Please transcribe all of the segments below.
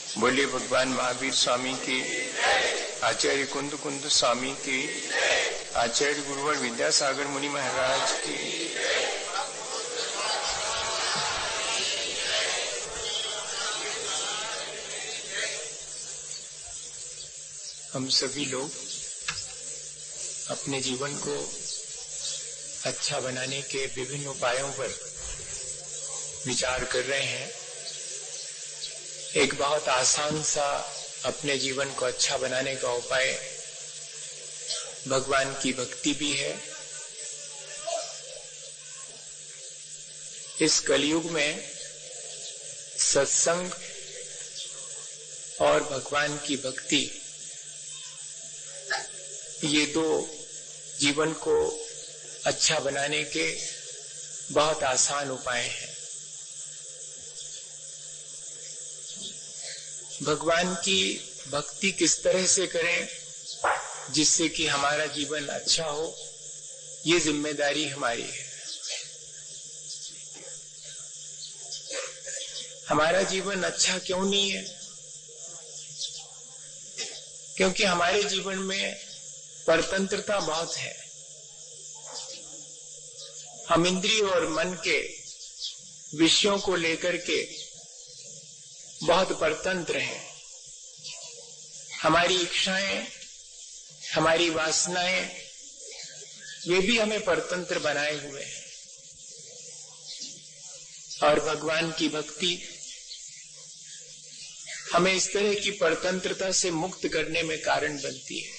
बोलिए भगवान महावीर स्वामी की, आचार्य कुंद कुंद स्वामी की, आचार्य गुरुवर विद्यासागर मुनि महाराज की। हम सभी लोग अपने जीवन को अच्छा बनाने के विभिन्न उपायों पर विचार कर रहे हैं। एक बहुत आसान सा अपने जीवन को अच्छा बनाने का उपाय भगवान की भक्ति भी है। इस कलयुग में सत्संग और भगवान की भक्ति, ये दो जीवन को अच्छा बनाने के बहुत आसान उपाय हैं। भगवान की भक्ति किस तरह से करें जिससे कि हमारा जीवन अच्छा हो, ये जिम्मेदारी हमारी है। हमारा जीवन अच्छा क्यों नहीं है? क्योंकि हमारे जीवन में परतंत्रता बहुत है। हम इंद्रिय और मन के विषयों को लेकर के बहुत परतंत्र हैं। हमारी इच्छाएं, हमारी वासनाएं, वे भी हमें परतंत्र बनाए हुए हैं। और भगवान की भक्ति हमें इस तरह की परतंत्रता से मुक्त करने में कारण बनती है।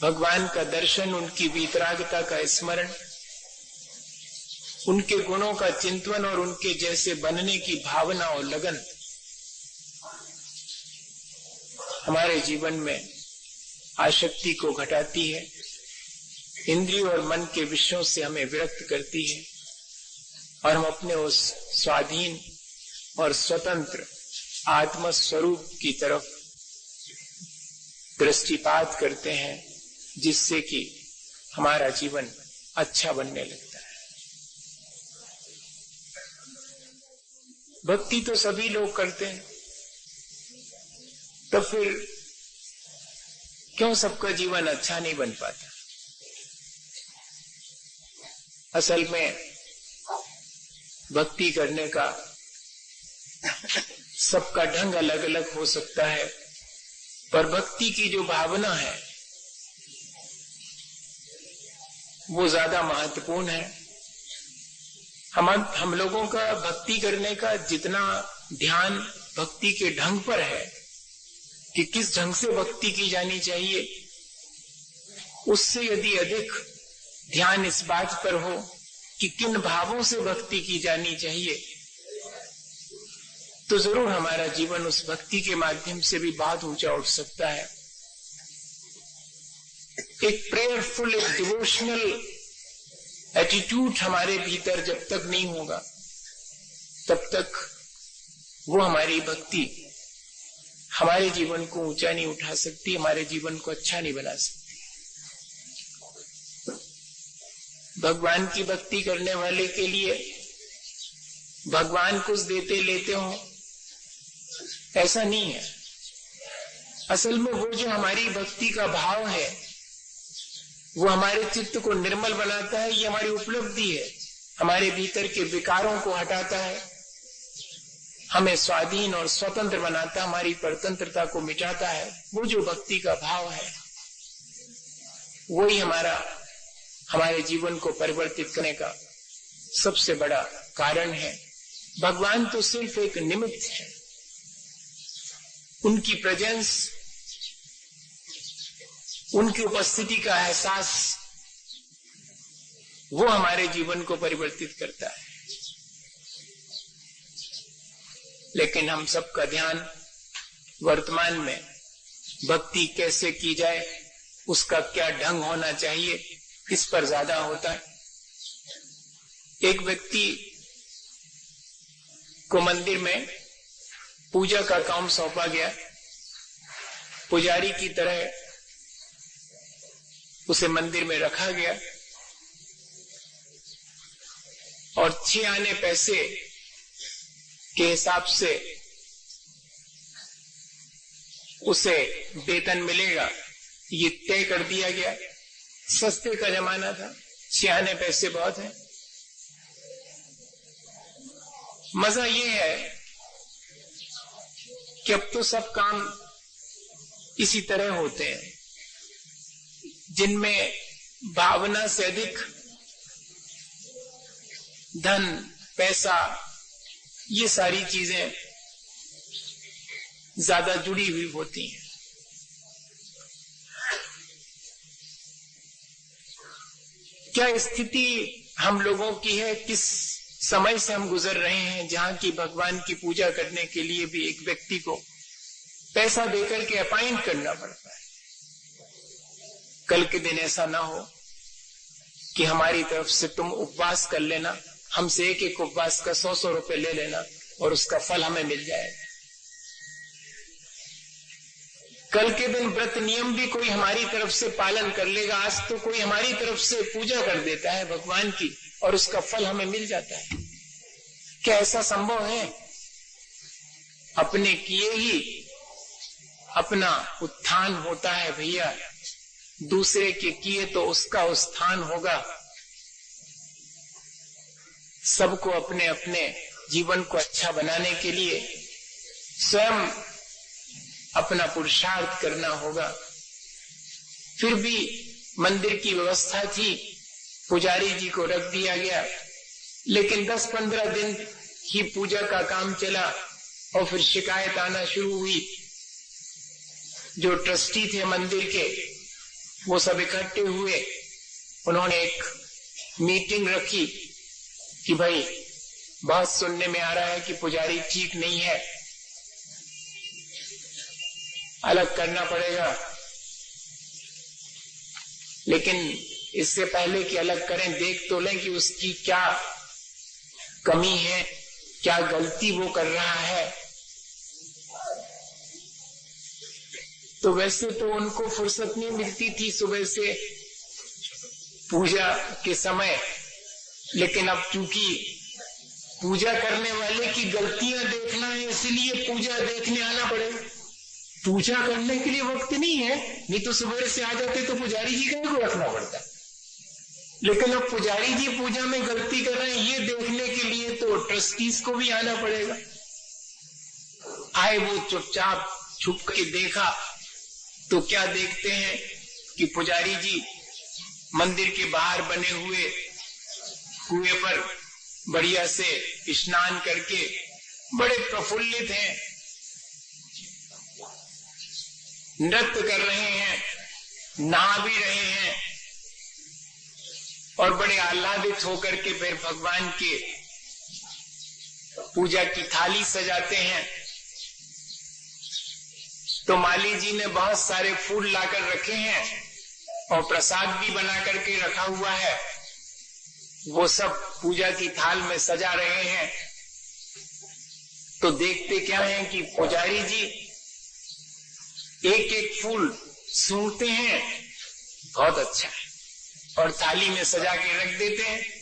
भगवान का दर्शन, उनकी वीतरागता का स्मरण, उनके गुणों का चिंतन और उनके जैसे बनने की भावना और लगन हमारे जीवन में आसक्ति को घटाती है, इंद्रिय और मन के विषयों से हमें विरक्त करती है और हम अपने उस स्वाधीन और स्वतंत्र आत्म स्वरूप की तरफ दृष्टिपात करते हैं, जिससे कि हमारा जीवन अच्छा बनने लगता है। भक्ति तो सभी लोग करते हैं, तो फिर क्यों सबका जीवन अच्छा नहीं बन पाता? असल में भक्ति करने का सबका ढंग अलग अलग हो सकता है, पर भक्ति की जो भावना है वो ज्यादा महत्वपूर्ण है। हम लोगों का भक्ति करने का जितना ध्यान भक्ति के ढंग पर है कि किस ढंग से भक्ति की जानी चाहिए, उससे यदि अधिक ध्यान इस बात पर हो कि किन भावों से भक्ति की जानी चाहिए, तो जरूर हमारा जीवन उस भक्ति के माध्यम से भी बहुत ऊंचा उठ सकता है। एक प्रेयरफुल, एक डिवोशनल एटीट्यूड हमारे भीतर जब तक नहीं होगा, तब तक वो हमारी भक्ति हमारे जीवन को ऊंचा नहीं उठा सकती, हमारे जीवन को अच्छा नहीं बना सकती। भगवान की भक्ति करने वाले के लिए भगवान कुछ देते लेते हो, ऐसा नहीं है। असल में वो जो हमारी भक्ति का भाव है, वो हमारे चित्त को निर्मल बनाता है। ये हमारी उपलब्धि है। हमारे भीतर के विकारों को हटाता है, हमें स्वाधीन और स्वतंत्र बनाता है, हमारी परतंत्रता को मिटाता है। वो जो भक्ति का भाव है, वही हमारे जीवन को परिवर्तित करने का सबसे बड़ा कारण है। भगवान तो सिर्फ एक निमित्त है। उनकी प्रेजेंस, उनकी उपस्थिति का एहसास, वो हमारे जीवन को परिवर्तित करता है। लेकिन हम सबका ध्यान वर्तमान में भक्ति कैसे की जाए, उसका क्या ढंग होना चाहिए, इस पर ज्यादा होता है। एक व्यक्ति को मंदिर में पूजा का काम सौंपा गया। पुजारी की तरह उसे मंदिर में रखा गया और 6 आने पैसे के हिसाब से उसे वेतन मिलेगा, ये तय कर दिया गया। सस्ते का जमाना था, 96 पैसे बहुत है। मजा ये है कि अब तो सब काम इसी तरह होते हैं जिनमें भावना से अधिक धन, पैसा, ये सारी चीजें ज्यादा जुड़ी हुई होती हैं। क्या स्थिति हम लोगों की है, किस समय से हम गुजर रहे हैं जहां की भगवान की पूजा करने के लिए भी एक व्यक्ति को पैसा देकर के अपॉइंट करना पड़ता है। कल के दिन ऐसा ना हो कि हमारी तरफ से तुम उपवास कर लेना, हमसे एक एक उपवास का 100-100 रुपए ले लेना और उसका फल हमें मिल जाएगा। कल के दिन व्रत नियम भी कोई हमारी तरफ से पालन कर लेगा। आज तो कोई हमारी तरफ से पूजा कर देता है भगवान की और उसका फल हमें मिल जाता है। क्या ऐसा संभव है? अपने किए ही अपना उत्थान होता है भैया, दूसरे के किए तो उसका उत्थान होगा। सबको अपने अपने जीवन को अच्छा बनाने के लिए स्वयं अपना पुरुषार्थ करना होगा। फिर भी मंदिर की व्यवस्था थी, पुजारी जी को रख दिया गया, लेकिन 10-15 दिन ही पूजा का काम चला और फिर शिकायत आना शुरू हुई। जो ट्रस्टी थे मंदिर के, वो सब इकट्ठे हुए, उन्होंने एक मीटिंग रखी कि भाई बहुत सुनने में आ रहा है कि पुजारी ठीक नहीं है, अलग करना पड़ेगा। लेकिन इससे पहले कि अलग करें, देख तो लें कि उसकी क्या कमी है, क्या गलती वो कर रहा है। तो वैसे तो उनको फुर्सत नहीं मिलती थी सुबह से पूजा के समय, लेकिन अब चूंकि पूजा करने वाले की गलतियां देखना है, इसलिए पूजा देखने आना पड़ेगा। पूजा करने के लिए वक्त नहीं है, नहीं तो सुबह से आ जाते तो पुजारी जी को रखना पड़ता। लेकिन अब पुजारी जी पूजा में गलती कर रहे हैं, ये देखने के लिए तो ट्रस्टीज को भी आना पड़ेगा। आए वो चुपचाप छुप के देखा तो क्या देखते हैं कि पुजारी जी मंदिर के बाहर बने हुए कुएं पर बढ़िया से स्नान करके बड़े प्रफुल्लित हैं, नृत्य कर रहे हैं, नहा भी रहे हैं और बड़े आह्लादित होकर के फिर भगवान के पूजा की थाली सजाते हैं। तो माली जी ने बहुत सारे फूल लाकर रखे हैं और प्रसाद भी बना करके रखा हुआ है, वो सब पूजा की थाल में सजा रहे हैं। तो देखते क्या है कि पुजारी जी एक एक फूल सूंघते हैं, बहुत अच्छा है, और थाली में सजा के रख देते हैं।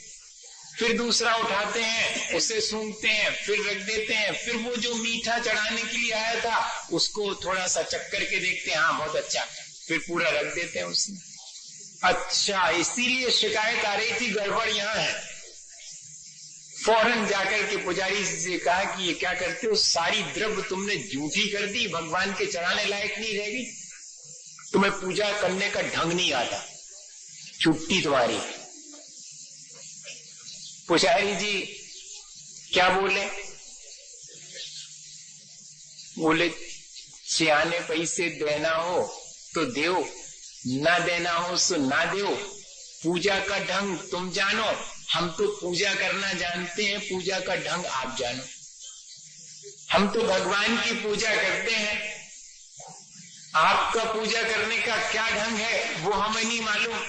फिर दूसरा उठाते हैं, उसे सूंघते हैं, फिर रख देते हैं। फिर वो जो मीठा चढ़ाने के लिए आया था उसको थोड़ा सा चक्कर के देखते हैं, हाँ बहुत अच्छा, फिर पूरा रख देते हैं उसमें। अच्छा, इसीलिए शिकायत आ रही थी, गड़बड़ यहाँ है। फौरन जाकर के पुजारी से कहा कि ये क्या करते हो, सारी द्रव्य तुमने झूठी कर दी, भगवान के चढ़ाने लायक नहीं रहेगी, तुम्हें पूजा करने का ढंग नहीं आता, छुट्टी तुम्हारी। पुजारी जी क्या बोले? बोले 96 पैसे देना हो तो देओ, ना देना हो तो ना देओ, पूजा का ढंग तुम जानो, हम तो पूजा करना जानते हैं, पूजा का ढंग आप जानो। हम तो भगवान की पूजा करते हैं, आपका पूजा करने का क्या ढंग है वो हमें नहीं मालूम।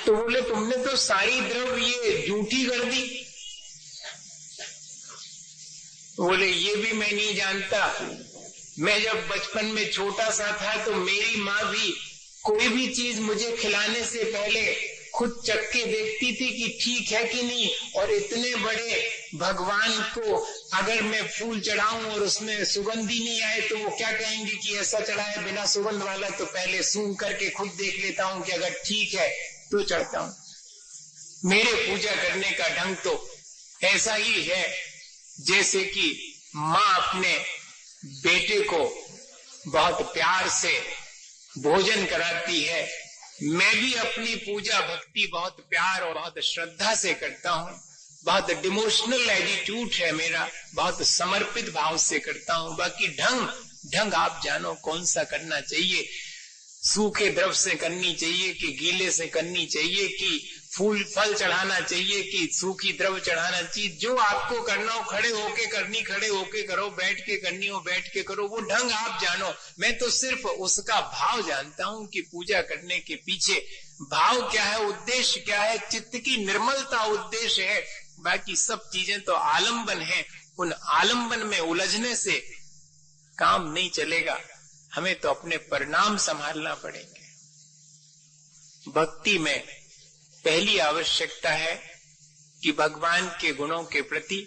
तो बोले तुमने तो सारी द्रव्य ये झूठी कर दी। बोले ये भी मैं नहीं जानता, मैं जब बचपन में छोटा सा था तो मेरी माँ भी कोई भी चीज मुझे खिलाने से पहले खुद चक्के देखती थी कि ठीक है कि नहीं। और इतने बड़े भगवान को अगर मैं फूल चढ़ाऊं और उसमें सुगंधी नहीं आए तो वो क्या कहेंगे कि ऐसा चढ़ा है बिना सुगंध वाला। तो पहले सूंघ करके खुद देख लेता हूं कि अगर ठीक है तो चढ़ता हूं। मेरे पूजा करने का ढंग तो ऐसा ही है जैसे कि माँ अपने बेटे को बहुत प्यार से भोजन कराती है। मैं भी अपनी पूजा भक्ति बहुत प्यार और बहुत श्रद्धा से करता हूँ। बहुत डिवोशनल एटीट्यूड है मेरा, बहुत समर्पित भाव से करता हूँ। बाकी ढंग आप जानो कौन सा करना चाहिए। सूखे द्रव से करनी चाहिए कि गीले से करनी चाहिए, कि फूल फल चढ़ाना चाहिए कि सूखी द्रव चढ़ाना चाहिए। जो आपको करना हो खड़े होके करनी खड़े होके करो, बैठ के करनी हो बैठ के करो, वो ढंग आप जानो। मैं तो सिर्फ उसका भाव जानता हूं कि पूजा करने के पीछे भाव क्या है, उद्देश्य क्या है। चित्त की निर्मलता उद्देश्य है, बाकी सब चीजें तो आलंबन है। उन आलंबन में उलझने से काम नहीं चलेगा। हमें तो अपने परिणाम संभालना पड़ेंगे। भक्ति में पहली आवश्यकता है कि भगवान के गुणों के प्रति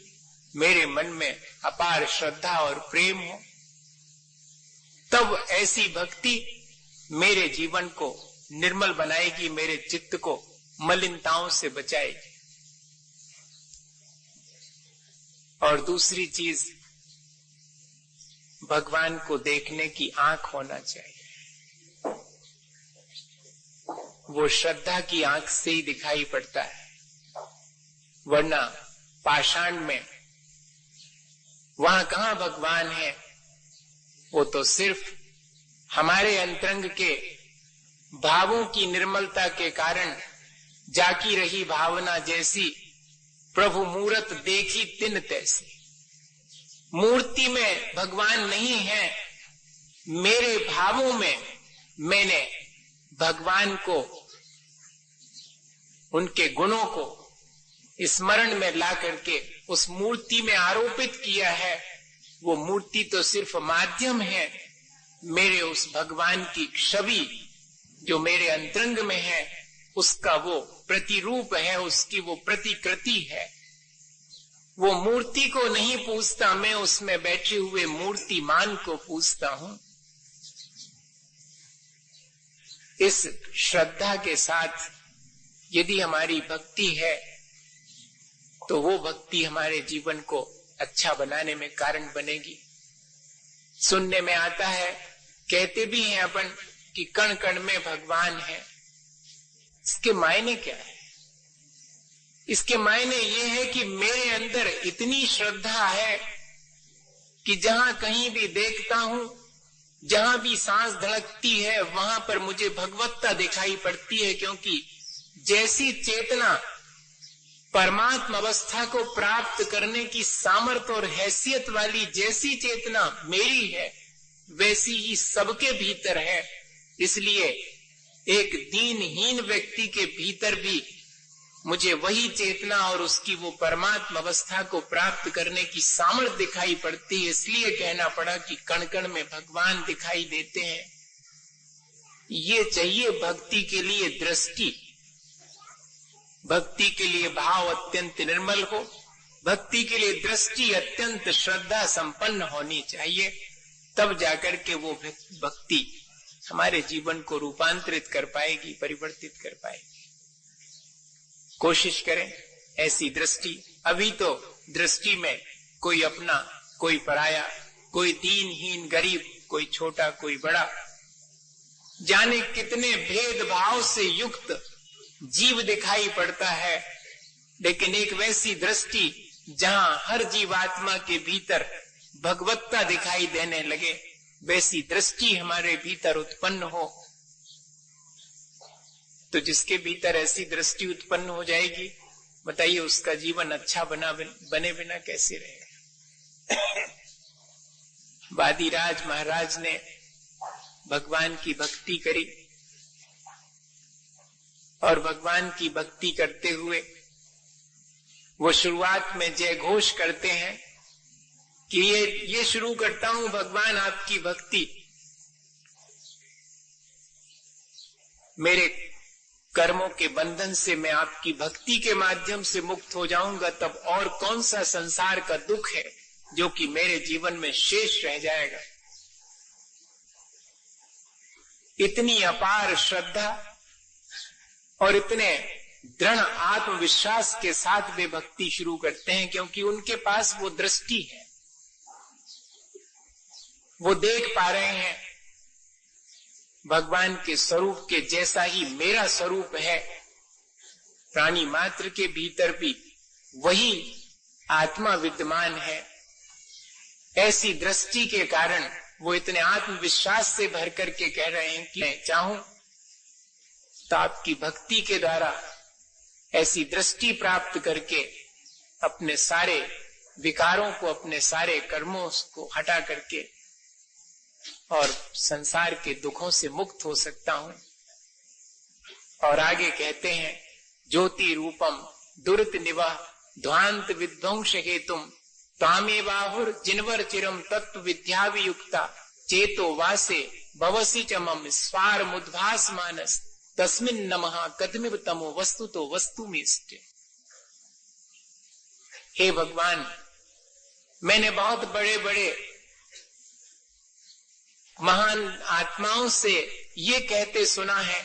मेरे मन में अपार श्रद्धा और प्रेम हो। तब ऐसी भक्ति मेरे जीवन को निर्मल बनाएगी, मेरे चित्त को मलिनताओं से बचाएगी। और दूसरी चीज, भगवान को देखने की आंख होना चाहिए। वो श्रद्धा की आंख से ही दिखाई पड़ता है, वरना पाषाण में वहां कहां भगवान है। वो तो सिर्फ हमारे अंतरंग के भावों की निर्मलता के कारण जाकी रही भावना जैसी प्रभु मूरत देखी तिन तैसी। मूर्ति में भगवान नहीं है, मेरे भावों में मैंने भगवान को, उनके गुणों को स्मरण में ला करके उस मूर्ति में आरोपित किया है। वो मूर्ति तो सिर्फ माध्यम है, मेरे उस भगवान की छवि जो मेरे अंतरंग में है उसका वो प्रतिरूप है, उसकी वो प्रतिकृति है। वो मूर्ति को नहीं पूजता, मैं उसमें बैठे हुए मूर्तिमान को पूजता हूं। इस श्रद्धा के साथ यदि हमारी भक्ति है तो वो भक्ति हमारे जीवन को अच्छा बनाने में कारण बनेगी। सुनने में आता है, कहते भी हैं अपन कि कण कण में भगवान है। इसके मायने क्या है? इसके मायने ये है कि मेरे अंदर इतनी श्रद्धा है कि जहां कहीं भी देखता हूं, जहां भी सांस धड़कती है वहां पर मुझे भगवत्ता दिखाई पड़ती है। क्योंकि जैसी चेतना परमात्मा अवस्था को प्राप्त करने की सामर्थ्य और हैसियत वाली जैसी चेतना मेरी है, वैसी ही सबके भीतर है। इसलिए एक दीनहीन व्यक्ति के भीतर भी मुझे वही चेतना और उसकी वो परमात्मा अवस्था को प्राप्त करने की सामर्थ्य दिखाई पड़ती है। इसलिए कहना पड़ा कि कण कण में भगवान दिखाई देते हैं। ये चाहिए भक्ति के लिए दृष्टि, भक्ति के लिए भाव अत्यंत निर्मल हो, भक्ति के लिए दृष्टि अत्यंत श्रद्धा संपन्न होनी चाहिए। तब जाकर के वो भक्ति हमारे जीवन को रूपांतरित कर पाएगी, परिवर्तित कर पाएगी। कोशिश करें ऐसी दृष्टि। अभी तो दृष्टि में कोई अपना, कोई पराया, कोई दीनहीन गरीब, कोई छोटा कोई बड़ा, जाने कितने भेदभाव से युक्त जीव दिखाई पड़ता है। लेकिन एक वैसी दृष्टि जहां हर जीवात्मा के भीतर भगवत्ता दिखाई देने लगे, वैसी दृष्टि हमारे भीतर उत्पन्न हो, तो जिसके भीतर ऐसी दृष्टि उत्पन्न हो जाएगी, बताइए उसका जीवन अच्छा बने बिना कैसे रहेगा। वादिराज महाराज ने भगवान की भक्ति करी और भगवान की भक्ति करते हुए वो शुरुआत में जय घोष करते हैं कि ये शुरू करता हूं भगवान आपकी भक्ति। मेरे कर्मों के बंधन से मैं आपकी भक्ति के माध्यम से मुक्त हो जाऊंगा, तब और कौन सा संसार का दुख है जो कि मेरे जीवन में शेष रह जाएगा। इतनी अपार श्रद्धा और इतने दृढ़ आत्मविश्वास के साथ वे भक्ति शुरू करते हैं, क्योंकि उनके पास वो दृष्टि है, वो देख पा रहे हैं भगवान के स्वरूप के जैसा ही मेरा स्वरूप है, प्राणी मात्र के भीतर भी वही आत्मा विद्यमान है। ऐसी दृष्टि के कारण वो इतने आत्मविश्वास से भर करके कह रहे हैं कि मैं चाहूं तो आपकी भक्ति के द्वारा ऐसी दृष्टि प्राप्त करके अपने सारे विकारों को, अपने सारे कर्मों को हटा करके और संसार के दुखों से मुक्त हो सकता हूं। और आगे कहते हैं, ज्योति रूपम दुरित निवाह ध्वांत विध्वंस हेतुम तामे बाहुर जिनवर चिरम तत्व विद्या वियुक्ता चेतो वासे भवसी चमम स्वार मुद्भास मानस तस्मिन नमः कदमिव तमो वस्तु तो वस्तु में। हे भगवान, मैंने बहुत बड़े बड़े महान आत्माओं से ये कहते सुना है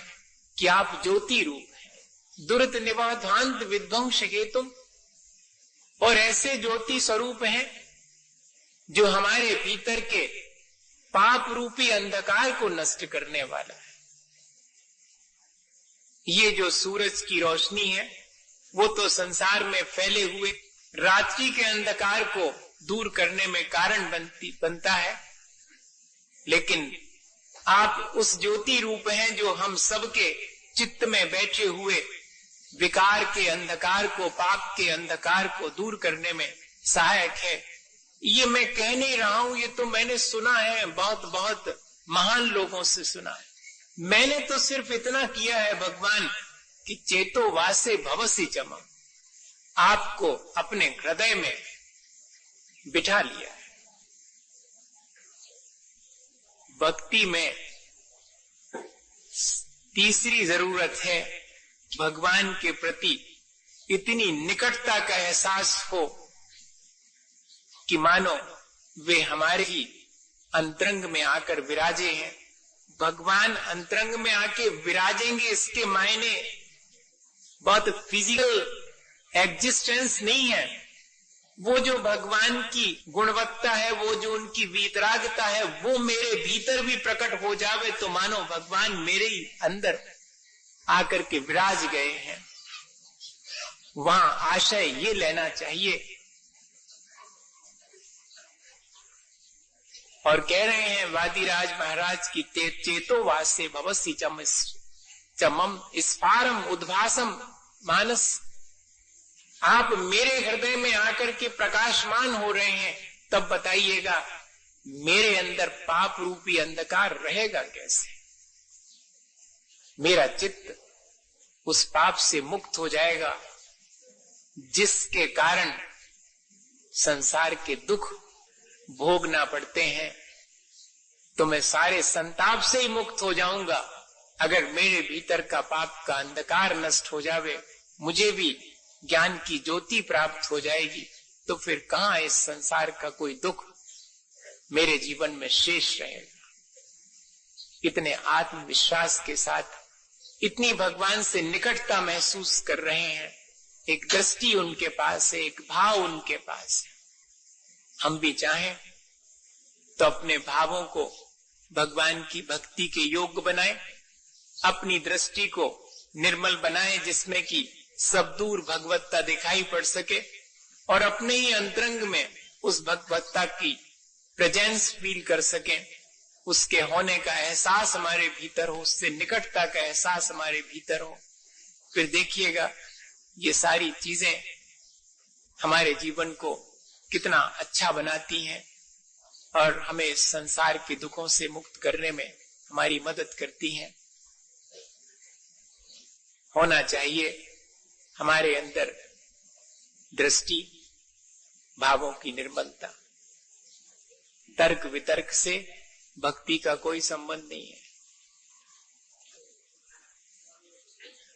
कि आप ज्योति रूप हैं, दुरित निवाह ध्वांत विध्वंस हेतुम, और ऐसे ज्योति स्वरूप हैं जो हमारे भीतर के पाप रूपी अंधकार को नष्ट करने वाला है। ये जो सूरज की रोशनी है वो तो संसार में फैले हुए रात्रि के अंधकार को दूर करने में कारण बनता है, लेकिन आप उस ज्योति रूप हैं जो हम सबके चित्त में बैठे हुए विकार के अंधकार को, पाप के अंधकार को दूर करने में सहायक है। ये मैं कह नहीं रहा हूं, ये तो मैंने सुना है, बहुत बहुत महान लोगों से सुना है। मैंने तो सिर्फ इतना किया है भगवान कि चेतो वासे भवसी चमम, आपको अपने हृदय में बिठा लिया है। भक्ति में तीसरी जरूरत है भगवान के प्रति इतनी निकटता का एहसास हो कि मानो वे हमारे ही अंतरंग में आकर विराजे हैं। भगवान अंतरंग में आके विराजेंगे, इसके मायने बहुत फिजिकल एग्जिस्टेंस नहीं है। वो जो भगवान की गुणवत्ता है, वो जो उनकी वीतरागता है, वो मेरे भीतर भी प्रकट हो जावे तो मानो भगवान मेरे ही अंदर आकर के विराज गए हैं। वहां आशय ये लेना चाहिए। और कह रहे हैं वादिराज महाराज की चेतो वासे भवसी चमम स्फारम उद्भासम मानस, आप मेरे हृदय में आकर के प्रकाशमान हो रहे हैं, तब बताइएगा मेरे अंदर पाप रूपी अंधकार रहेगा कैसे। मेरा चित्त उस पाप से मुक्त हो जाएगा जिसके कारण संसार के दुख भोगना पड़ते हैं। तो मैं सारे संताप से ही मुक्त हो जाऊंगा अगर मेरे भीतर का पाप का अंधकार नष्ट हो जावे, मुझे भी ज्ञान की ज्योति प्राप्त हो जाएगी। तो फिर कहां इस संसार का कोई दुख मेरे जीवन में शेष रहेगा। इतने आत्मविश्वास के साथ, इतनी भगवान से निकटता महसूस कर रहे हैं, एक दृष्टि उनके पास है, एक भाव उनके पास है। हम भी चाहें तो अपने भावों को भगवान की भक्ति के योग्य बनाएं, अपनी दृष्टि को निर्मल बनाएं जिसमें कि सब दूर भगवत्ता दिखाई पड़ सके, और अपने ही अंतरंग में उस भगवत्ता की प्रेजेंस फील कर सकें, उसके होने का एहसास हमारे भीतर हो, उससे निकटता का एहसास हमारे भीतर हो। फिर देखिएगा ये सारी चीजें हमारे जीवन को कितना अच्छा बनाती हैं और हमें संसार के दुखों से मुक्त करने में हमारी मदद करती हैं। होना चाहिए हमारे अंदर दृष्टि, भावों की निर्मलता। तर्क वितर्क से भक्ति का कोई संबंध नहीं है।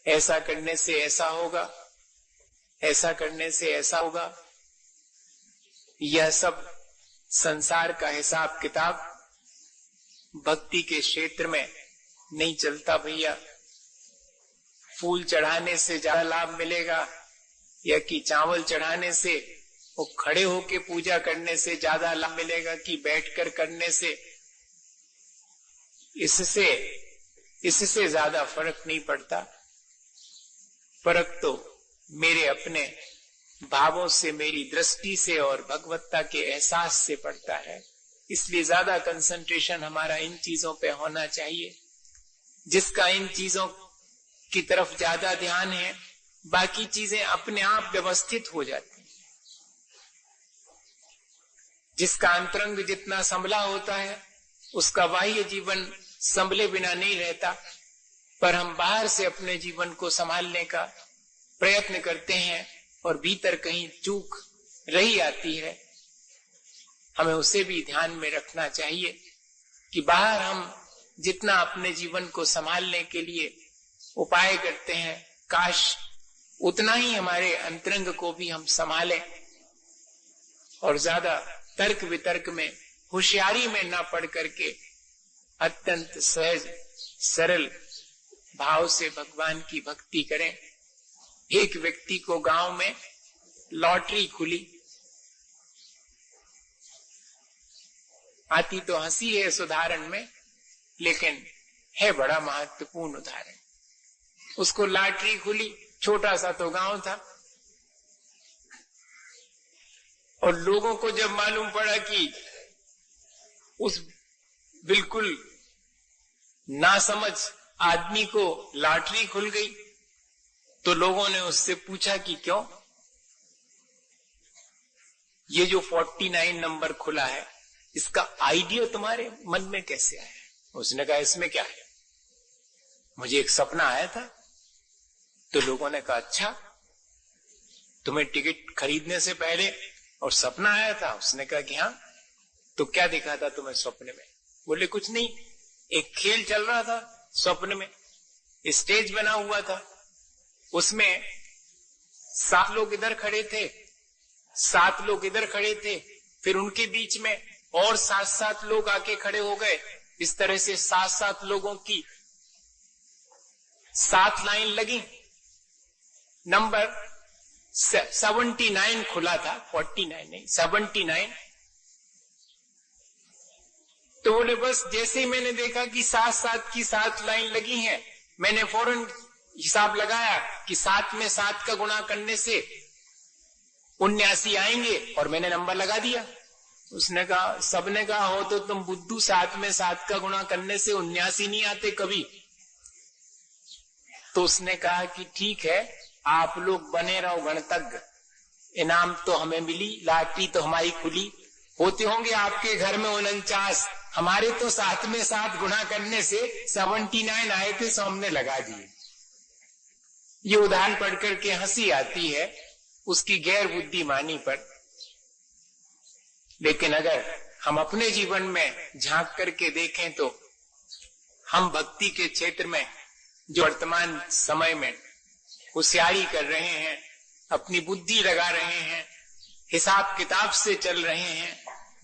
ऐसा करने से ऐसा होगा, ऐसा करने से ऐसा होगा। यह सब संसार का हिसाब किताब भक्ति के क्षेत्र में नहीं चलता भैया। फूल चढ़ाने से ज्यादा लाभ मिलेगा या कि चावल चढ़ाने से, वो खड़े होके पूजा करने से ज्यादा लाभ मिलेगा कि बैठकर करने से, इससे ज्यादा फर्क नहीं पड़ता। फर्क तो मेरे अपने भावों से, मेरी दृष्टि से और भगवत्ता के एहसास से पड़ता है। इसलिए ज्यादा कंसंट्रेशन हमारा इन चीजों पे होना चाहिए। जिसका इन चीजों की तरफ ज्यादा ध्यान है, बाकी चीजें अपने आप व्यवस्थित हो जाती हैं। जिसका अंतरंग जितना संभला होता है, उसका बाह्य जीवन संभले बिना नहीं रहता। पर हम बाहर से अपने जीवन को संभालने का प्रयत्न करते हैं और भीतर कहीं चूक रही आती है। हमें उसे भी ध्यान में रखना चाहिए कि बाहर हम जितना अपने जीवन को संभालने के लिए उपाय करते हैं, काश उतना ही हमारे अंतरंग को भी हम संभालें और ज्यादा तर्क वितर्क में, होशियारी में न पड़ करके अत्यंत सहज सरल भाव से भगवान की भक्ति करें। एक व्यक्ति को गांव में लॉटरी खुली। आती तो हंसी है इस उदाहरण में, लेकिन है बड़ा महत्वपूर्ण उदाहरण। उसको लॉटरी खुली, छोटा सा तो गांव था, और लोगों को जब मालूम पड़ा कि उस बिल्कुल नासमझ आदमी को लॉटरी खुल गई, तो लोगों ने उससे पूछा कि क्यों, ये जो 49 नंबर खुला है, इसका आइडिया तुम्हारे मन में कैसे आया? उसने कहा इसमें क्या है, मुझे एक सपना आया था। तो लोगों ने कहा अच्छा, तुम्हें टिकट खरीदने से पहले और सपना आया था? उसने कहा कि हाँ। तो क्या दिखा था तुम्हें स्वप्न में? बोले कुछ नहीं, एक खेल चल रहा था स्वप्न में, स्टेज बना हुआ था, उसमें 7 लोग इधर खड़े थे, 7 लोग इधर खड़े थे, फिर उनके बीच में और 7 लोग आके खड़े हो गए। इस तरह से 7 लोगों की 7 लाइन लगी। नंबर 79 खुला था, 49 नहीं, 79। तो बोले बस जैसे ही मैंने देखा कि 7 की 7 लाइन लगी हैं, मैंने फौरन हिसाब लगाया कि 7 में 7 का गुणा करने से 79 आएंगे, और मैंने नंबर लगा दिया। उसने कहा, सबने कहा हो तो तुम बुद्धू, 7 में 7 का गुणा करने से 79 नहीं आते कभी। तो उसने कहा कि ठीक है, आप लोग बने रहो गणतज्ञ, इनाम तो हमें मिली, लॉटरी तो हमारी खुली, होते होंगे आपके घर में 49, हमारे तो 7 में 7 गुणा करने से 79 आए थे, सो हमने लगा दिए। ये उदाहरण पढ़ करके हंसी आती है उसकी गैर बुद्धिमानी पर, लेकिन अगर हम अपने जीवन में झांक करके देखें तो हम भक्ति के क्षेत्र में जो वर्तमान समय में होशियारी कर रहे हैं, अपनी बुद्धि लगा रहे हैं, हिसाब किताब से चल रहे हैं,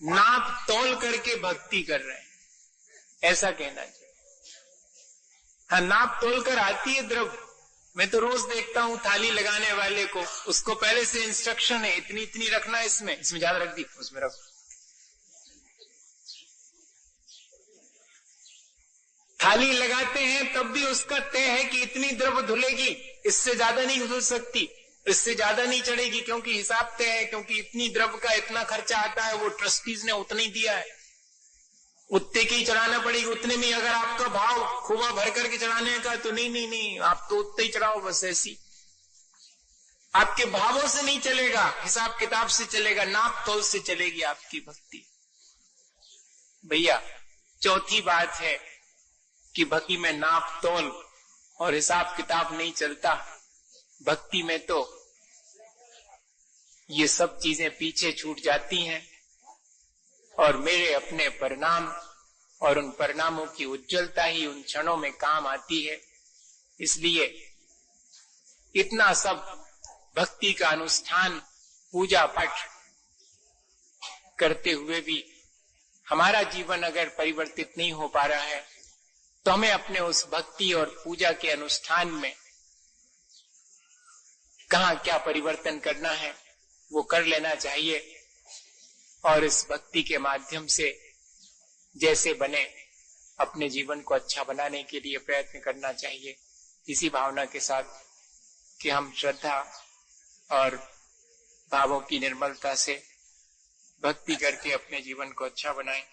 नाप तोल करके भक्ति कर रहे हैं, ऐसा कहना चाहिए। हाँ, नाप तोल कर आती है द्रव्य। मैं तो रोज देखता हूं थाली लगाने वाले को, उसको पहले से इंस्ट्रक्शन है, इतनी इतनी रखना है, इसमें ज्यादा रख दी, उसमें रख। थाली लगाते हैं तब भी उसका तय है कि इतनी द्रव्य धुलेगी, इससे ज्यादा नहीं धुल सकती, इससे ज्यादा नहीं चढ़ेगी, क्योंकि हिसाब तय है, क्योंकि इतनी द्रव्य का इतना खर्चा आता है, वो ट्रस्टीज ने उतना ही दिया है, उतने की चढ़ाना पड़ेगी। उतने में अगर आपका भाव खुबा भर करके चढ़ाने का, तो नहीं, आप तो उतने ही चढ़ाओ, बस ऐसी। आपके भावों से नहीं चलेगा, हिसाब किताब से चलेगा, नाप तोल से चलेगी आपकी भक्ति। भैया, चौथी बात है कि भक्ति में नाप तोल और हिसाब किताब नहीं चलता। भक्ति में तो ये सब चीजें पीछे छूट जाती हैं, और मेरे अपने परिणाम और उन परिणामों की उज्जवलता ही उन क्षणों में काम आती है। इसलिए इतना सब भक्ति का अनुष्ठान, पूजा पाठ करते हुए भी हमारा जीवन अगर परिवर्तित नहीं हो पा रहा है, तो हमें अपने उस भक्ति और पूजा के अनुष्ठान में कहाँ क्या परिवर्तन करना है वो कर लेना चाहिए और इस भक्ति के माध्यम से जैसे बने अपने जीवन को अच्छा बनाने के लिए प्रयत्न करना चाहिए, इसी भावना के साथ कि हम श्रद्धा और भावों की निर्मलता से भक्ति करके अपने जीवन को अच्छा बनाएं।